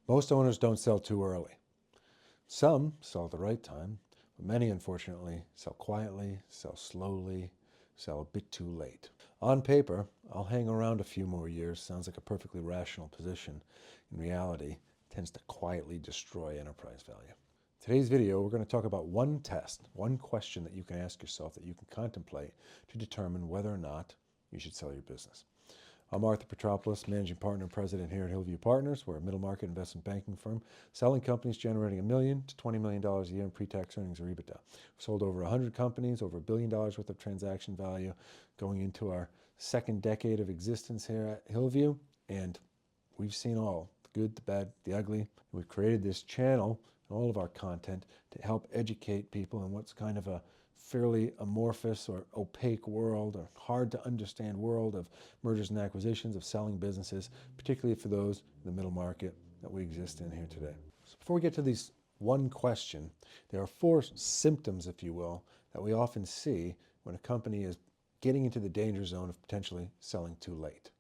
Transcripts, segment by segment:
Most owners don't sell too early. Some sell at the right time, but many, unfortunately, sell quietly, sell slowly, sell a bit too late. On paper, I'll hang around a few more years. Sounds like a perfectly rational position. In reality, it tends to quietly destroy enterprise value. Today's video, we're going to talk about one test, one question that you can ask yourself that you can contemplate to determine whether or not you should sell your business. I'm Arthur Petropoulos, Managing Partner and President here at Hillview Partners. We're a middle market investment banking firm selling companies generating $1 million to $20 million a year in pre-tax earnings or EBITDA. We've sold over 100 companies, over $1 billion worth of transaction value, going into our second decade of existence here at Hillview, and we've seen all, the good, the bad, the ugly. We've created this channel and all of our content to help educate people in what's kind of a fairly amorphous or opaque world, or hard to understand world of mergers and acquisitions, of selling businesses, particularly for those in the middle market that we exist in here today. So before we get to these one question, there are 4 symptoms, if you will, that we often see when a company is getting into the danger zone of potentially selling too late.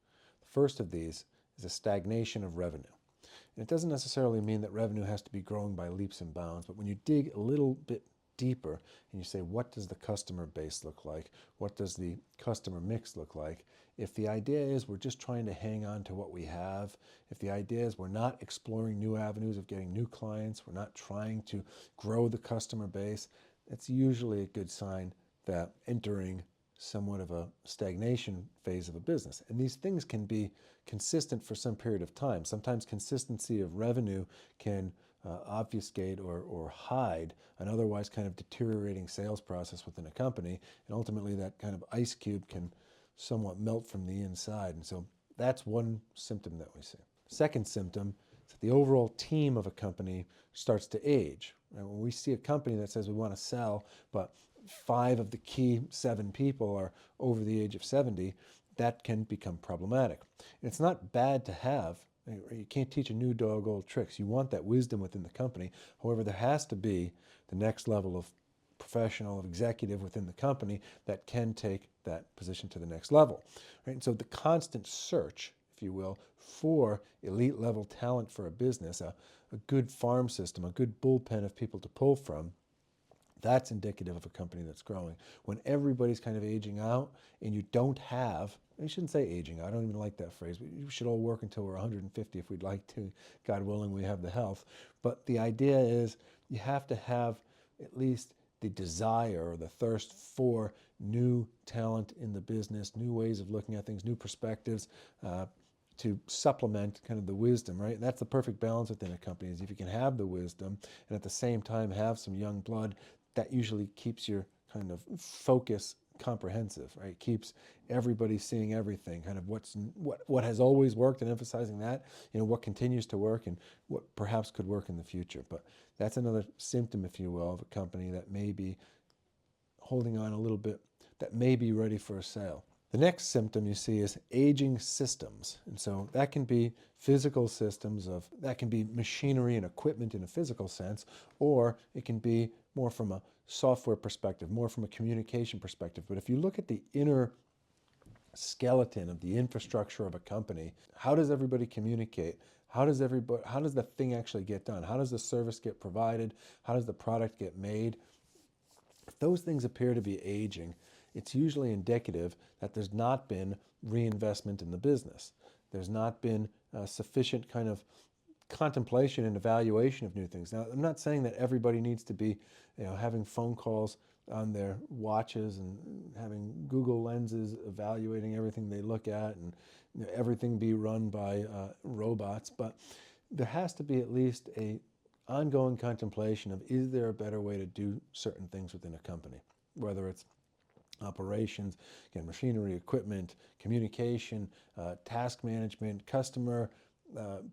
The first of these is a stagnation of revenue. And it doesn't necessarily mean that revenue has to be growing by leaps and bounds, but when you dig a little bit deeper and you say, what does the customer base look like? What does the customer mix look like? If the idea is we're just trying to hang on to what we have, if the idea is we're not exploring new avenues of getting new clients, we're not trying to grow the customer base, that's usually a good sign that entering somewhat of a stagnation phase of a business. And these things can be consistent for some period of time. Sometimes consistency of revenue can obfuscate or hide an otherwise kind of deteriorating sales process within a company, and ultimately that kind of ice cube can somewhat melt from the inside. And so that's one symptom that we see. Second symptom is that the overall team of a company starts to age. And when we see a company that says we want to sell, but 5 of the key 7 people are over the age of 70, that can become problematic. And it's not bad to have. You can't teach a new dog old tricks. You want that wisdom within the company. However, there has to be the next level of professional, of executive within the company that can take that position to the next level. Right? And so the constant search, if you will, for elite level talent for a business, a good farm system, a good bullpen of people to pull from, that's indicative of a company that's growing. When everybody's kind of aging out and you don't have, I shouldn't say aging out, I don't even like that phrase, but we should all work until we're 150 if we'd like to, God willing we have the health. But the idea is you have to have at least the desire or the thirst for new talent in the business, new ways of looking at things, new perspectives, to supplement kind of the wisdom, right? And that's the perfect balance within a company, is if you can have the wisdom and at the same time have some young blood, that usually keeps your kind of focus comprehensive, right? Keeps everybody seeing everything, kind of what has always worked, and emphasizing that, what continues to work and what perhaps could work in the future. But that's another symptom, if you will, of a company that may be holding on a little bit, that may be ready for a sale. The next symptom you see is aging systems. And so that can be physical systems, that can be machinery and equipment in a physical sense, or it can be more from a software perspective, more from a communication perspective. But if you look at the inner skeleton of the infrastructure of a company, how does everybody communicate? How does the thing actually get done? How does the service get provided? How does the product get made? If those things appear to be aging, it's usually indicative that there's not been reinvestment in the business. There's not been sufficient kind of contemplation and evaluation of new things. Now, I'm not saying that everybody needs to be, having phone calls on their watches and having Google lenses evaluating everything they look at, and everything be run by robots, but there has to be at least a ongoing contemplation of, is there a better way to do certain things within a company, whether it's operations, again, machinery, equipment, communication, task management, customer,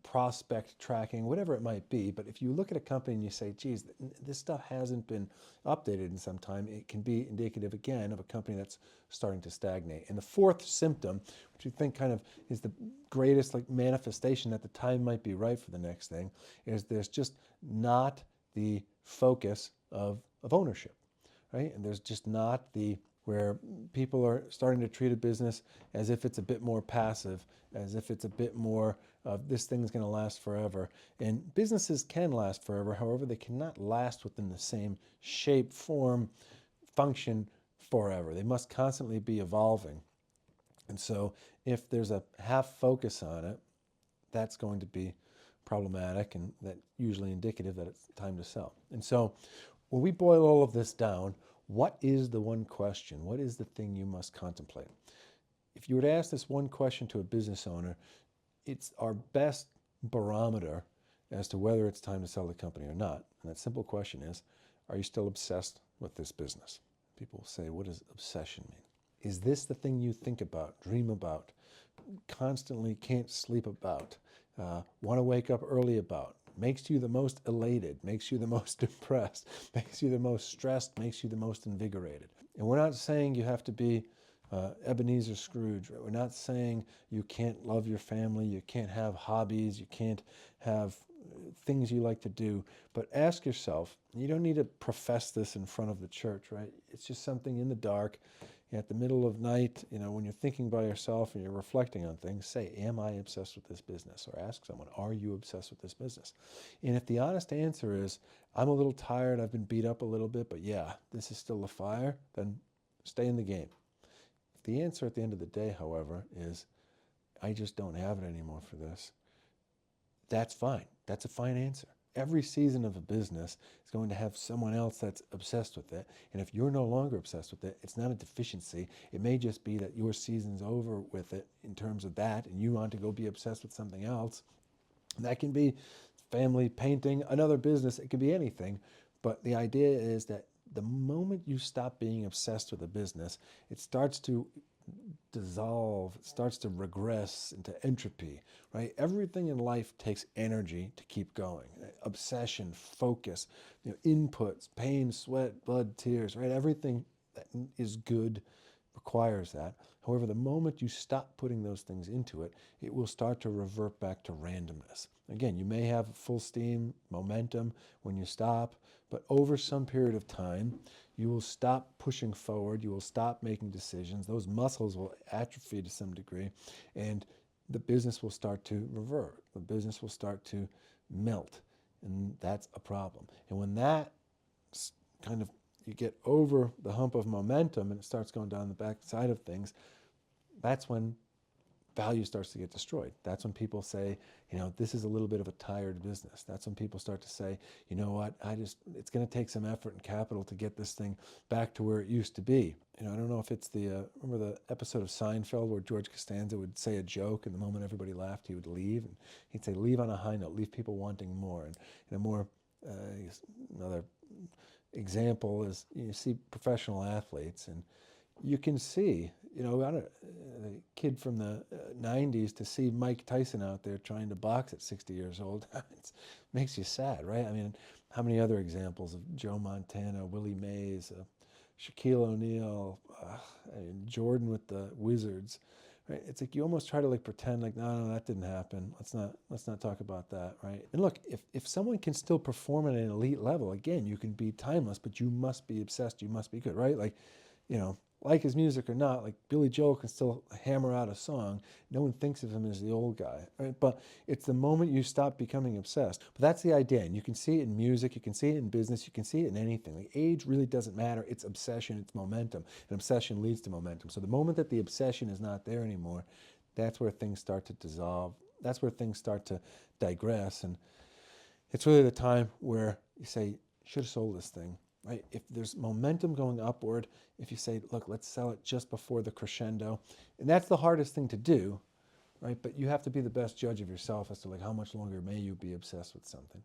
prospect tracking, whatever it might be. But if you look at a company and you say, geez, this stuff hasn't been updated in some time, it can be indicative, again, of a company that's starting to stagnate. And the fourth symptom, which we think kind of is the greatest manifestation that the time might be right for the next thing, is there's just not the focus of ownership, right? And there's just not where people are starting to treat a business as if it's a bit more passive, as if it's a bit more of this thing's going to last forever. And businesses can last forever. However, they cannot last within the same shape, form, function forever. They must constantly be evolving. And so if there's a half focus on it, that's going to be problematic, and that usually indicative that it's time to sell. And so when we boil all of this down, what is the one question? What is the thing you must contemplate? If you were to ask this one question to a business owner, it's our best barometer as to whether it's time to sell the company or not. And that simple question is, are you still obsessed with this business? People say, what does obsession mean? Is this the thing you think about, dream about, constantly can't sleep about, want to wake up early about, makes you the most elated, makes you the most depressed, makes you the most stressed, makes you the most invigorated? And we're not saying you have to be Ebenezer Scrooge. Right? We're not saying you can't love your family, you can't have hobbies, you can't have things you like to do. But ask yourself, you don't need to profess this in front of the church, right? It's just something in the dark, at the middle of night, when you're thinking by yourself and you're reflecting on things, say, am I obsessed with this business? Or ask someone, are you obsessed with this business? And if the honest answer is, I'm a little tired, I've been beat up a little bit, but yeah, this is still a fire, then stay in the game. If the answer at the end of the day, however, is, I just don't have it anymore for this, that's fine. That's a fine answer. Every season of a business is going to have someone else that's obsessed with it. And if you're no longer obsessed with it, it's not a deficiency. It may just be that your season's over with it in terms of that, and you want to go be obsessed with something else. And that can be family, painting, another business. It can be anything. But the idea is that the moment you stop being obsessed with a business, it starts to dissolve, it starts to regress into entropy, right? Everything in life takes energy to keep going. Obsession, focus, inputs, pain, sweat, blood, tears, right? Everything that is good requires that. However, the moment you stop putting those things into it, it will start to revert back to randomness. Again, you may have full steam, momentum when you stop, but over some period of time, you will stop pushing forward, you will stop making decisions, those muscles will atrophy to some degree, and the business will start to revert, the business will start to melt, and that's a problem. And when that kind of, you get over the hump of momentum and it starts going down the back side of things, that's when value starts to get destroyed. That's when people say, this is a little bit of a tired business. That's when people start to say, you know what, it's going to take some effort and capital to get this thing back to where it used to be. I don't know if it's remember the episode of Seinfeld where George Costanza would say a joke and the moment everybody laughed, he would leave. And he'd say, leave on a high note, leave people wanting more. And in a more, another example is, you see professional athletes and you can see, a kid from the 90s to see Mike Tyson out there trying to box at 60 years old, it makes you sad, right? I mean, how many other examples of Joe Montana, Willie Mays, Shaquille O'Neal, Jordan with the Wizards, right? It's like you almost try to pretend no, that didn't happen. Let's not talk about that, right? And look, if someone can still perform at an elite level, again, you can be timeless, but you must be obsessed. You must be good, right? Like his music or not, Billy Joel can still hammer out a song. No one thinks of him as the old guy, right? But it's the moment you stop becoming obsessed. But that's the idea, and you can see it in music, you can see it in business, you can see it in anything. Age really doesn't matter. It's obsession, it's momentum, and obsession leads to momentum. So the moment that the obsession is not there anymore, that's where things start to dissolve. That's where things start to digress, and it's really the time where you say, should have sold this thing. Right? If there's momentum going upward, if you say, look, let's sell it just before the crescendo, and that's the hardest thing to do, right? But you have to be the best judge of yourself as to how much longer may you be obsessed with something.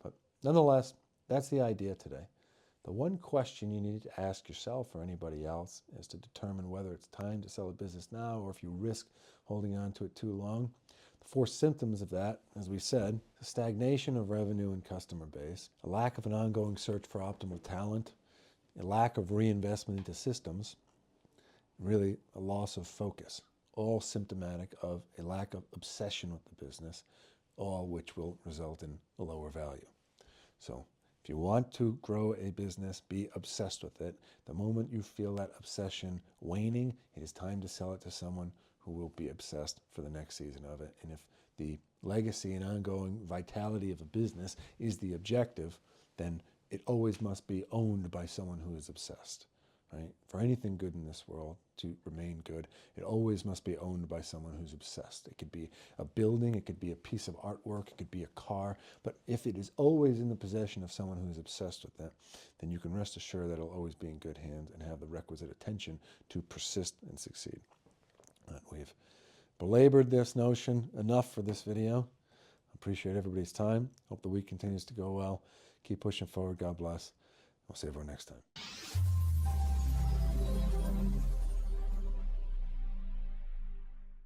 But nonetheless, that's the idea today. The one question you need to ask yourself or anybody else is to determine whether it's time to sell a business now or if you risk holding on to it too long. The 4 symptoms of that, as we said, the stagnation of revenue and customer base, a lack of an ongoing search for optimal talent, a lack of reinvestment into systems, really a loss of focus, all symptomatic of a lack of obsession with the business, all which will result in a lower value. So if you want to grow a business, be obsessed with it. The moment you feel that obsession waning, it is time to sell it to someone who will be obsessed for the next season of it. And if the legacy and ongoing vitality of a business is the objective, then it always must be owned by someone who is obsessed, right? For anything good in this world to remain good, it always must be owned by someone who's obsessed. It could be a building, it could be a piece of artwork, it could be a car, but if it is always in the possession of someone who is obsessed with that, then you can rest assured that it'll always be in good hands and have the requisite attention to persist and succeed. And we've belabored this notion enough for this video. Appreciate everybody's time. Hope the week continues to go well. Keep pushing forward. God bless. We'll see everyone next time.